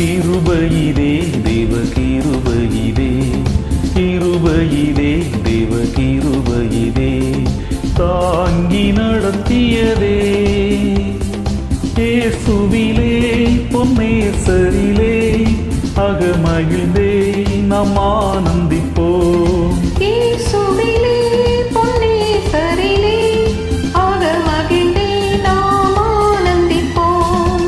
கிருபையிலே தேவ கிருபையிலே, கிருபையிலே தேவ கிருபையிலே தாங்கி நடத்தியதே. இயேசுவிலே பொன்னேசரிலே அகமகிழ்ந்தே நாம் ஆனந்திப்போம். இயேசுவிலே பொன்னேசரிலே அகமகிழ்ந்தே நாம் ஆனந்திப்போம்.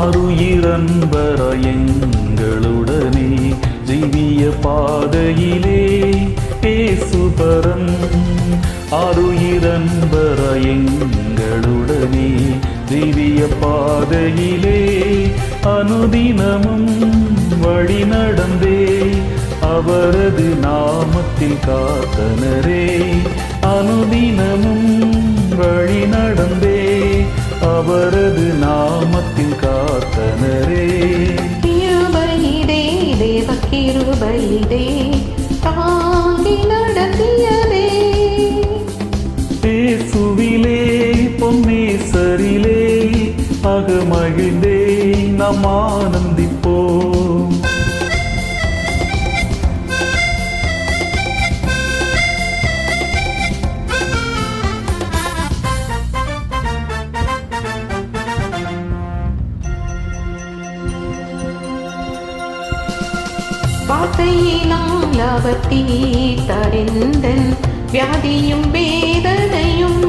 அருயிரன்பர எங்களுடனே ஜீவிய பாதையிலே பேசுபரன். அருயிரன்பர எங்களுடனே ஜீவிய பாதையிலே அனுதினமும் வழி நடந்தே அவரது நாமத்தில் காத்தனரே. அனுதினமும் வழி நடந்தே அவரது நாமத்தில் காத்தனரே. கிருபையிலே தேவ கிருபையிலே தாங்கி நடத்தியதே. இயேசுவிலே பொன்னேசரிலே அகமகிழ்ந்தே நாம் ஆனந்திப்போம். வார்த்தையினால் அவர் தீர்த்தறிந்தன் வியாதியும் வேதனையும்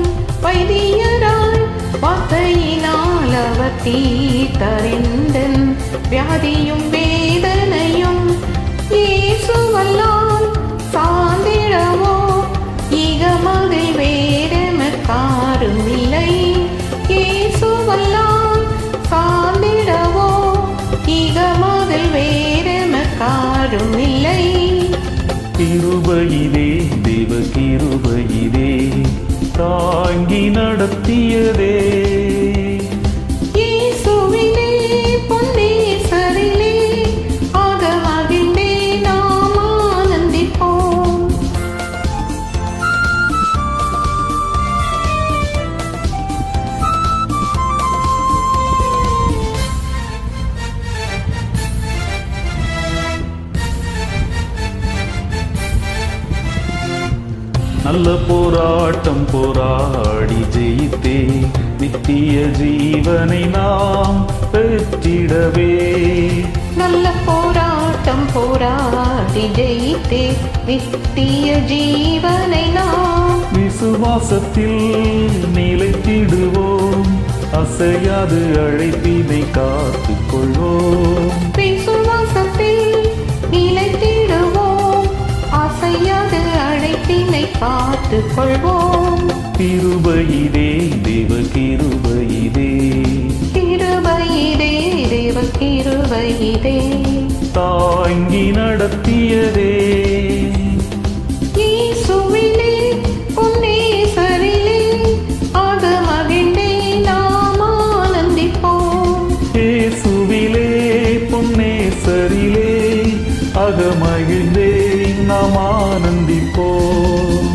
வைத்தியராய். வார்த்தையினால் அவர் தீர்த்தறிந்தன் வியாதியும் வேதனையும். இயேசுவல்லால் சார்ந்திடவோ இகமதில் வேறெமக்காரும் இல்லை. இயேசுவல்லால் சார்ந்திடவோ இகமதில் வேறெமக்காரும் இல்லை. கிருபையிலே தேவ கிருபையிலே தாங்கி நடத்தியதே. இயேசுவிலே பொன்னேசரிலே அகமகிழ்ந்தே நாம் ஆனந்திப்போம். நல்ல போராட்டம் போராடி ஜெயித்தே நித்திய ஜீவனை நாம் பெற்றிடவே. நல்ல போராட்டம் போராடி ஜெயித்தே நித்திய ஜீவனை நாம் விசுவாசத்தில் நிலைத்திடுவோம், அசையாது அழைப்பினை காத்துக் கொள்வோம். விசுவாசத்தில் நிலைத்திடுவோம், அசையாது அழைப்பினை காத்துக் கொள்வோம். கிருபையிலே தேவ கிருபையிலே, கிருபையிலே தேவ கிருபையிலே தாங்கி நடத்தியதே. இயேசுவிலே பொன்னேசரிலே அகமகிழ்ந்தே நாம் ஆனந்திப்போம். இயேசுவிலே பொன்னேசரிலே அகமகிழ்ந்தே நாம் ஆனந்திப்போம்.